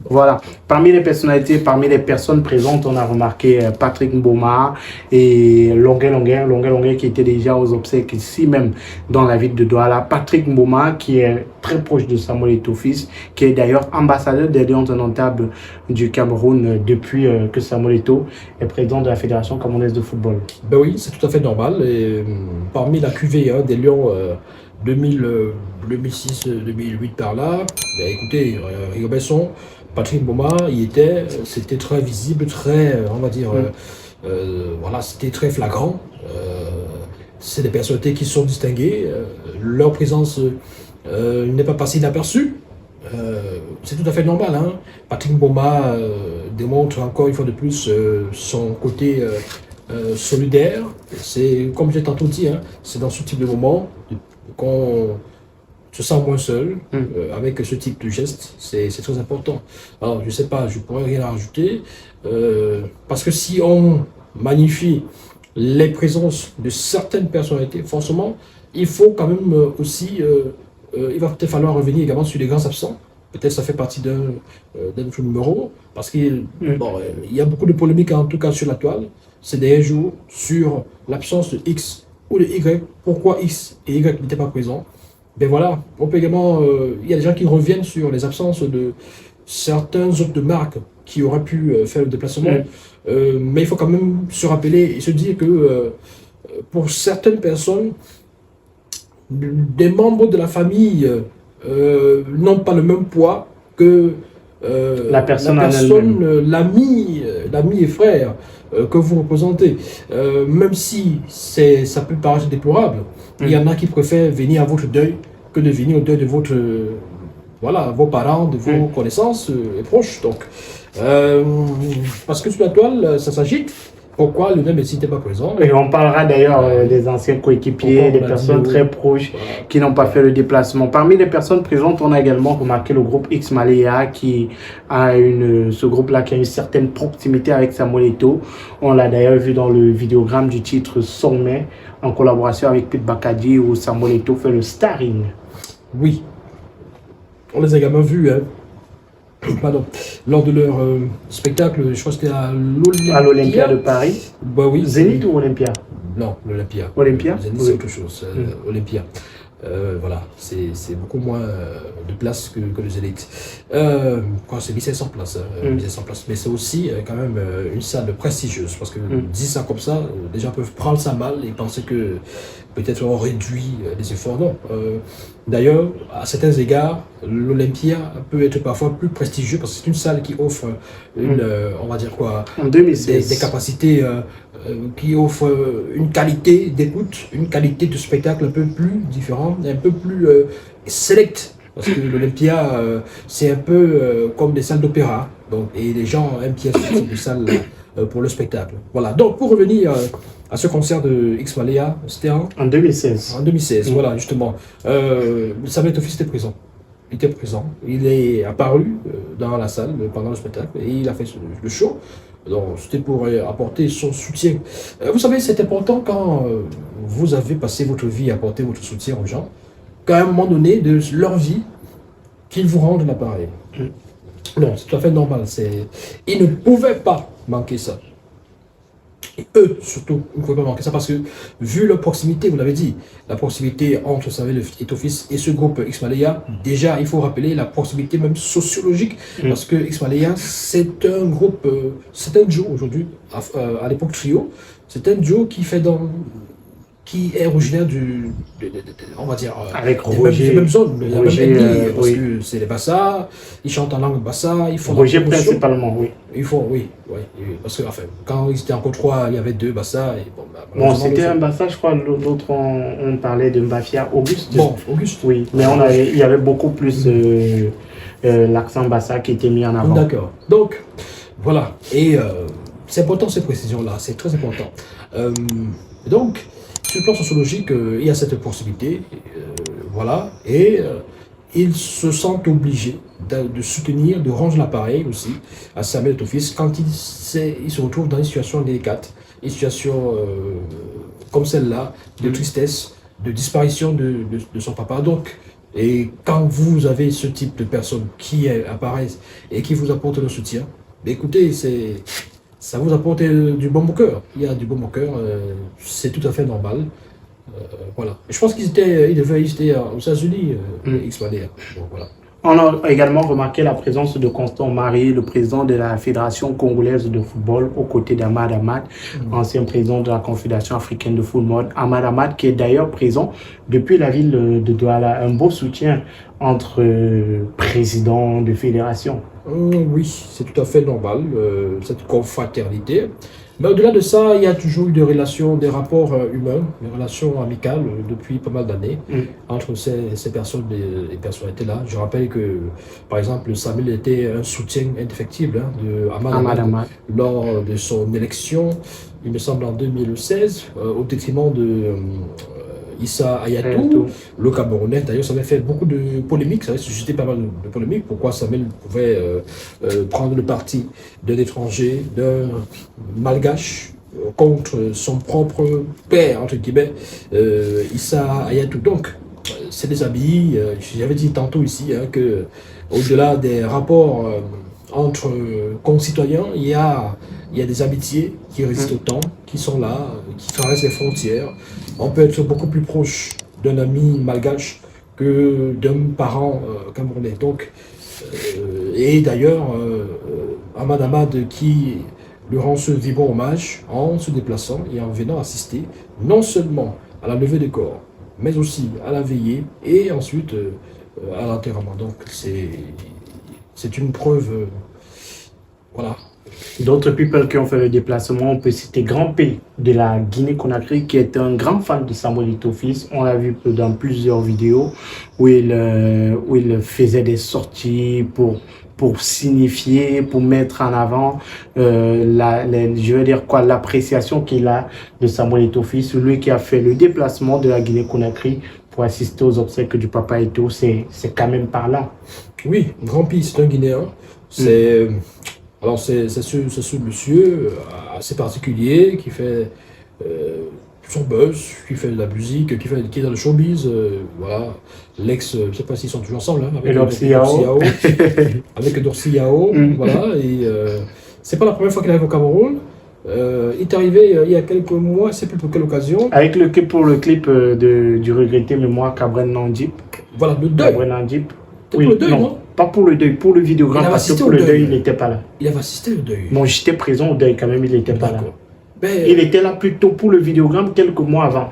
Voilà. Parmi les personnalités, parmi les personnes présentes, on a remarqué Patrick Mboma et Longuet qui était déjà aux obsèques ici même dans la ville de Douala. Patrick Mboma qui est très proche de Samuel Eto'o fils, qui est d'ailleurs ambassadeur des Lions indomptables du Cameroun depuis que Samuel Eto'o est président de la Fédération camerounaise de football. Ben oui, c'est tout à fait normal. Et, parmi la cuvée des Lions 2006, 2008 par là, ben, écoutez, Rigobert, Patrick Mboma, c'était très visible, très, on va dire, voilà, c'était très flagrant. C'est des personnalités qui sont distinguées, leur présence n'est pas passée inaperçue. C'est tout à fait normal. Hein. Patrick Mboma démontre encore une fois de plus son côté solidaire. C'est comme j'ai tantôt dit, hein, c'est dans ce type de moment qu'on se sent moins seul avec ce type de geste. C'est très important. Alors je ne sais pas, je pourrais rien rajouter parce que si on magnifie les présences de certaines personnalités, forcément, il faut quand même aussi, il va peut-être falloir revenir également sur les grands absents. Peut-être ça fait partie d'un autre numéro, parce qu'il y a beaucoup de polémiques en tout cas sur la toile ces derniers jours sur l'absence de X ou de Y. Pourquoi X et Y n'étaient pas présents? Ben voilà, on peut également, il y a des gens qui reviennent sur les absences de certains autres de marques qui auraient pu faire le déplacement. Mais il faut quand même se rappeler et se dire que pour certaines personnes, des membres de la famille n'ont pas le même poids que l'ami et frère que vous représentez. Même si ça peut paraître déplorable, il y en a qui préfèrent venir à votre deuil que de venir au deuil de votre, voilà, vos parents, de vos connaissances et proches. Donc, parce que sur la toile, ça s'agite. Pourquoi Lionel Messi n'était pas présent? Et on parlera d'ailleurs des anciens coéquipiers, des personnes très proches qui n'ont pas fait le déplacement. Parmi les personnes présentes, on a également remarqué le groupe X Malaya qui a ce groupe-là qui a une certaine proximité avec Samuel Eto'o. On l'a d'ailleurs vu dans le vidéogramme du titre Sommet en collaboration avec Pete Bakadi où Samuel Eto'o fait le starring. Oui, on les a également vus, hein. Pardon, lors de leur spectacle, je pense que c'était à l'Olympia de Paris. Bah oui. Zénith ou Olympia? Non, l'Olympia. Olympia? Zénith, c'est autre chose. Olympia. Voilà, c'est beaucoup moins de places que le Zénith. C'est 1500 places, 1500 places. Mais c'est aussi quand même une salle prestigieuse, parce que dire ça comme ça, les gens peuvent prendre ça mal et penser que peut-être on réduit les efforts. Non. D'ailleurs, à certains égards, l'Olympia peut être parfois plus prestigieux parce que c'est une salle qui offre on va dire quoi, en 2016. Des capacités qui offrent une qualité d'écoute, une qualité de spectacle un peu plus différente, un peu plus select. Parce que l'Olympia, c'est un peu comme des salles d'opéra. Et les gens aiment bien ce type de salle pour le spectacle. Voilà. Donc, pour revenir à ce concert de X Malaya, c'était en 2016. En 2016, voilà, justement. Samuel Eto'o fils était présent. Il était présent. Il est apparu dans la salle pendant le spectacle et il a fait le show. Donc, c'était pour apporter son soutien. Vous savez, c'est important quand vous avez passé votre vie à apporter votre soutien aux gens, qu'à un moment donné de leur vie, qu'ils vous rendent l'appareil. Non, c'est tout à fait normal. Ils ne pouvaient pas manquer ça. Et eux, surtout, ils ne pouvaient pas manquer ça parce que, vu leur proximité, vous l'avez dit, la proximité entre Samuel Eto'o fils et ce groupe X Malaya, déjà, il faut rappeler la proximité même sociologique, parce que X Malaya, c'est un groupe, c'est un duo aujourd'hui, à l'époque trio, c'est un duo qui est originaire on va dire, avec des mêmes zones, parce que c'est les Bassa, ils chantent en langue Bassa, ils font Roger principalement, oui. Ils font, oui, parce que enfin, quand ils étaient encore trois, il y avait deux Bassa. Et bon, c'était un Bassa, je crois, l'autre on parlait de Mbafia, Auguste. Bon, Auguste. Oui, mais il y avait beaucoup plus l'accent Bassa qui était mis en avant. D'accord, donc, voilà, et c'est important ces précisions-là, c'est très important. Donc, sur le plan sociologique, il y a cette proximité, voilà, et ils se sentent obligés de soutenir, de rendre l'appareil aussi à Samuel Eto'o fils quand il se retrouve dans une situation délicate, une situation comme celle-là, de tristesse, de disparition de son papa. Donc, Et quand vous avez ce type de personnes qui apparaissent et qui vous apportent le soutien, écoutez, ça vous apporte du bon au cœur. Il y a du bon au cœur, c'est tout à fait normal. Voilà. Je pense qu'ils étaient aux États-Unis, X-Mané. Donc voilà. On a également remarqué la présence de Constant Marie, le président de la Fédération congolaise de football, aux côtés d'Ahmad Ahmad, ancien président de la Confédération africaine de football. Ahmad Ahmad, qui est d'ailleurs présent depuis la ville de Douala. Un beau soutien entre présidents de fédération. Oui, c'est tout à fait normal, cette confraternité. Mais au-delà de ça, il y a toujours eu des relations, des rapports humains, des relations amicales depuis pas mal d'années entre ces personnes et personnalités-là. Je rappelle que, par exemple, Samuel était un soutien indéfectible de Ahmad Ahmad lors de son élection, il me semble en 2016, au détriment de Issa Hayatou, le Camerounais. D'ailleurs, ça avait fait beaucoup de polémiques, ça avait suscité pas mal de polémiques. Pourquoi Samuel pouvait prendre le parti d'un étranger, d'un malgache, contre son propre père, entre guillemets, Issa Hayatou. Donc, c'est des amis. J'avais dit tantôt ici que, au-delà des rapports entre concitoyens, il y a des amitiés qui résistent au temps, qui sont là, qui traversent les frontières. On peut être beaucoup plus proche d'un ami malgache que d'un parent camerounais. Donc, et d'ailleurs, Ahmad Ahmad qui lui rend ce vibrant hommage en se déplaçant et en venant assister non seulement à la levée des corps, mais aussi à la veillée et ensuite à l'enterrement. Donc, c'est une preuve, voilà. D'autres people qui ont fait le déplacement, on peut citer Grand P de la Guinée-Conakry, qui est un grand fan de Samuel Eto'o fils. On l'a vu dans plusieurs vidéos où il faisait des sorties pour signifier, pour mettre en avant je veux dire quoi, l'appréciation qu'il a de Samuel Eto'o fils. Lui qui a fait le déplacement de la Guinée-Conakry pour assister aux obsèques du papa Eto'o, c'est quand même par là. Oui, Grand P, c'est un Guinéen. Alors c'est ce monsieur assez particulier qui fait son buzz, qui fait de la musique, qui est dans le showbiz, voilà. L'ex, je ne sais pas s'ils sont toujours ensemble, avec Dorsey Yao. Avec Dorsey Yao, voilà. Et c'est pas la première fois qu'il arrive au Cameroun. Il est arrivé il y a quelques mois, je ne sais plus pour quelle occasion. Avec le clip du regretté mémoire Cabren Nandip. Voilà, le deuil. Cabren Nandip. Oui, pour le deuil, non? Pas pour le deuil, pour le vidéogramme, parce que pour le deuil, il n'était pas là. Il avait assisté au deuil. Bon, j'étais présent au deuil quand même, il n'était pas là. Mais... il était là plutôt pour le vidéogramme quelques mois avant.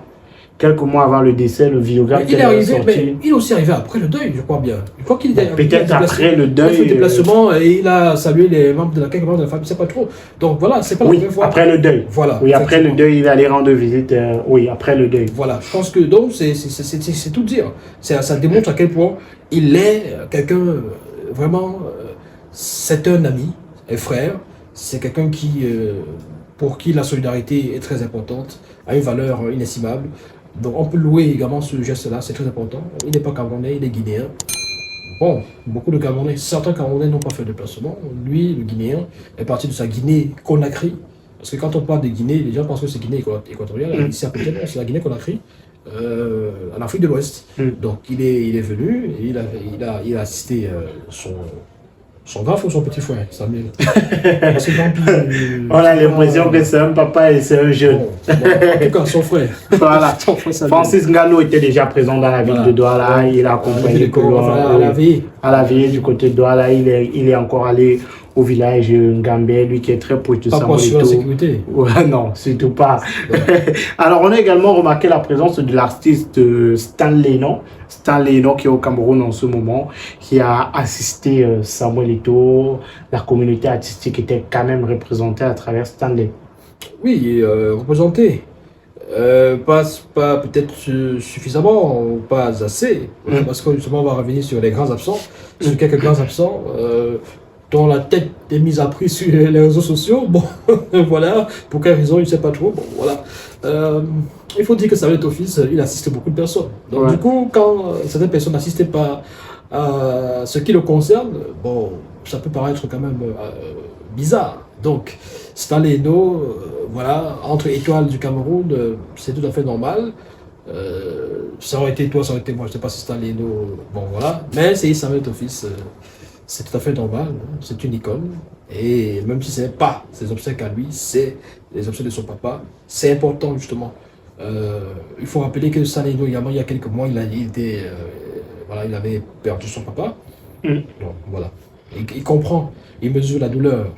Quelques mois avant le décès, le vidéogramme il est arrivé, mais il est aussi arrivé après le deuil, je crois bien. Je crois qu'il est peut-être après le deuil. Il a fait le déplacement et il a salué les membres de quelques membres de la famille, je ne sais pas trop. Donc voilà, c'est pas la première fois. Après le deuil. Voilà. Oui, après le deuil, il allait rendre visite. Oui, après le deuil. Voilà, je pense que donc c'est tout dire. Ça démontre à quel point il est quelqu'un vraiment. C'est un ami, un frère. C'est quelqu'un pour qui la solidarité est très importante, a une valeur inestimable. Donc on peut louer également ce geste-là, c'est très important. Il n'est pas camerounais, il est guinéen. Bon, beaucoup de Camerounais, certains Camerounais n'ont pas fait de déplacement. Lui, le Guinéen, est parti de sa Guinée-Conakry. Parce que quand on parle de Guinée, les gens pensent que c'est Guinée équatoriale. Ici à côté, c'est la Guinée-Conakry, en Afrique de l'Ouest. Donc il est venu, et il a assisté son grand ou son petit frère, Samuel. On a l'impression que c'est un papa et c'est un jeune. Bon, en tout cas, son frère. Voilà. Francis Ngalo était déjà présent dans la ville de Douala. Il a accompagné à la veillée du côté de Douala. Il est encore allé au village Ngambé, lui qui est très proche de Samuel Eto'o. Pas pour la sécurité. Ouais, non, surtout pas. Alors, on a également remarqué la présence de l'artiste Stan Leno qui est au Cameroun en ce moment, qui a assisté Samuel Eto'o. La communauté artistique était quand même représentée à travers Stanley. Oui, représentée. Pas peut-être suffisamment, ou pas assez, parce que justement on va revenir sur les grands absents, sur quelques grands absents dont la tête est mise à prix sur les réseaux sociaux. Bon, voilà, pour quelle raison, je ne sais pas trop. Bon, voilà. Il faut dire que Samuel Eto'o fils, il assiste beaucoup de personnes. Donc du coup, quand certaines personnes n'assistaient pas à ce qui le concerne, bon, ça peut paraître quand même bizarre. Donc, Stan Leno, voilà, entre étoiles du Cameroun, c'est tout à fait normal. Ça aurait été toi, ça aurait été moi, je ne sais pas si c'était Léno, bon voilà. Mais c'est Samuel Eto'o-Fils, c'est tout à fait normal, hein. C'est une icône. Et même si ce n'est pas ses obsèques à lui, c'est les obsèques de son papa, c'est important justement. Il faut rappeler que Saléno, également, il y a quelques mois, voilà, il avait perdu son papa. Donc, voilà. Il comprend, il mesure la douleur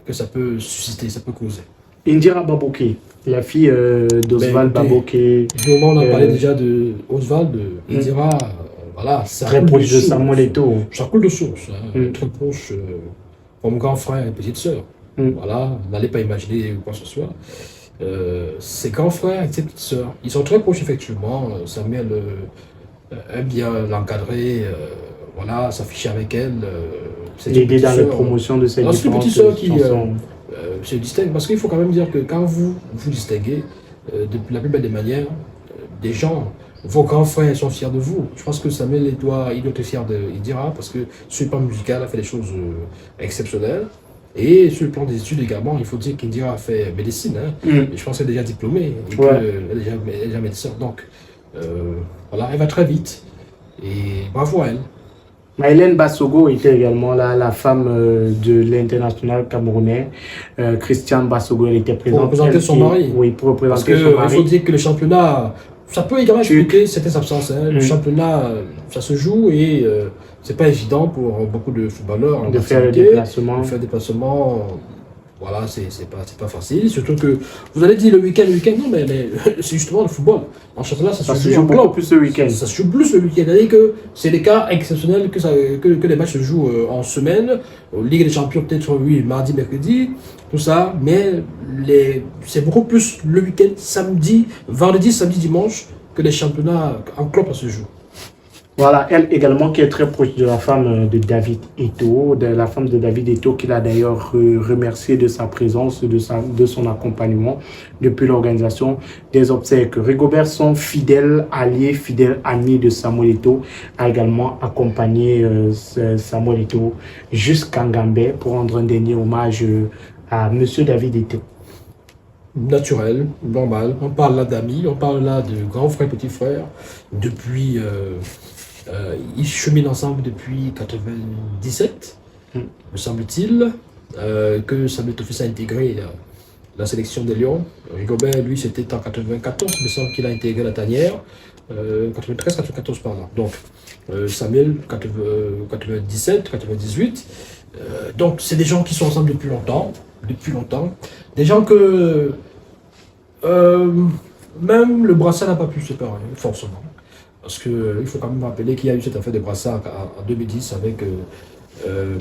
que ça peut susciter, ça peut causer. Indira Baboké, la fille d'Oswald Baboké. Du moment où on a parlé déjà de Oswald, Indira, voilà, ça très proche de Samuel Eto'o. Ça coule de source, hein, très proche, comme grand frère et petite sœur. Voilà, n'allez pas imaginer quoi que ce soit. Ses grands frères et ses petites sœurs, ils sont très proches effectivement. Samuel aime bien l'encadrer, voilà, s'afficher avec elle. L'aider dans les promotions de ses différentes chansons. Se distingue, parce qu'il faut quand même dire que quand vous vous distinguez de la plus belle des manières, des gens, vos grands frères sont fiers de vous. Je pense que Samuel il doit être fier il dira, parce que sur le plan musical, il a fait des choses exceptionnelles. Et sur le plan des études également, il faut dire qu'Indira a fait médecine. Hein. Et je pense qu'elle est déjà diplômée, et qu'elle est déjà médecin. Donc, voilà, elle va très vite. Et bravo à elle. Maïlène Bassogo était également là, la femme de l'international camerounais. Christiane Bassogo, elle était présente. Pour représenter son mari. Oui, pour représenter son mari. Parce qu'il faut dire que le championnat, ça peut également expliquer certaines absences. Hein. Le championnat, ça se joue et c'est pas évident pour beaucoup de footballeurs de faire le déplacement. Voilà, c'est pas facile. Surtout que vous allez dire le week-end, non, mais c'est justement le football. En championnat, ça se joue beaucoup plus le week-end. Ça se joue plus le week-end. C'est-à-dire que c'est des cas exceptionnels que les matchs se jouent en semaine. Ligue des Champions, peut-être, oui, mardi, mercredi, tout ça. Mais c'est beaucoup plus le week-end, samedi, vendredi, samedi, dimanche, que les championnats en club se jouent. Voilà, elle également qui est très proche de la femme de David Eto'o, de la femme de David Eto'o qui l'a d'ailleurs remercié de sa présence, de son accompagnement depuis l'organisation des obsèques. Rigobert, son fidèle allié, fidèle ami de Samuel Eto'o, a également accompagné Samuel Eto'o jusqu'à Ngambé pour rendre un dernier hommage à Monsieur David Eto'o. Naturel, normal. On parle là d'amis, on parle là de grand frère, petit frère. Depuis, ils cheminent ensemble depuis 97, me semble-t-il, que Samuel Eto'o-Fils a intégré la sélection des Lions. Rigobert, lui, c'était en 94, il me semble qu'il a intégré la tanière. 93-94 par là. Donc, Samuel, 97, 98. Donc, c'est des gens qui sont ensemble depuis longtemps. Des gens que même le brassard n'a pas pu se séparer, forcément. Parce qu'il faut quand même rappeler qu'il y a eu cette affaire de brassard en 2010 avec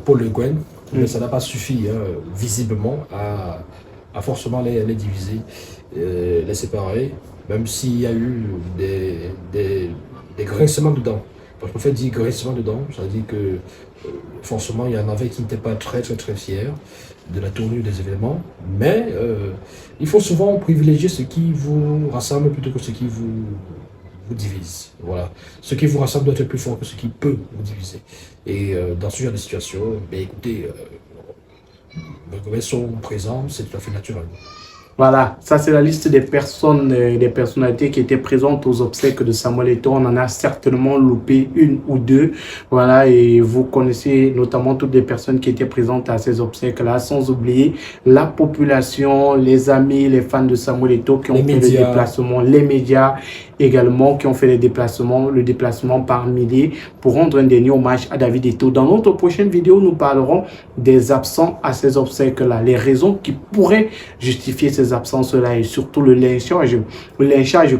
Paul Le Guen, mais ça n'a pas suffi, hein, visiblement, à forcément les diviser, les séparer, même s'il y a eu des grincements dedans. Parce qu'en fait, dire grincement dedans, ça veut dire que forcément, il y en avait qui n'étaient pas très fiers de la tournure des événements, mais il faut souvent privilégier ce qui vous rassemble plutôt que ce qui vous divise. Voilà. Ce qui vous rassemble doit être plus fort que ce qui peut vous diviser. Et dans ce genre de situation, écoutez, sont présents, c'est tout à fait naturel. Voilà, ça c'est la liste des personnes, des personnalités qui étaient présentes aux obsèques de Samuel Eto'o. On en a certainement loupé une ou deux. Voilà, et vous connaissez notamment toutes les personnes qui étaient présentes à ces obsèques-là, sans oublier la population, les amis, les fans de Samuel Eto'o qui ont fait le déplacement, les médias également qui ont fait le déplacement par milliers pour rendre un dernier hommage à David Eto'o. Dans notre prochaine vidéo, nous parlerons des absents à ces obsèques-là, les raisons qui pourraient justifier ces absences-là et surtout le lynchage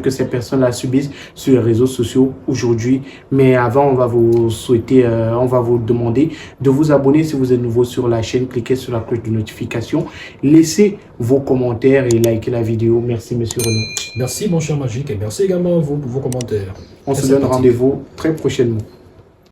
que ces personnes-là subissent sur les réseaux sociaux aujourd'hui. Mais avant, on va vous souhaiter, on va vous demander de vous abonner si vous êtes nouveau sur la chaîne. Cliquez sur la cloche de notification, laissez vos commentaires et likez la vidéo. Merci, Monsieur Renaud. Merci, mon cher Magique, et merci également à vous pour vos commentaires. On se donne rendez-vous très prochainement.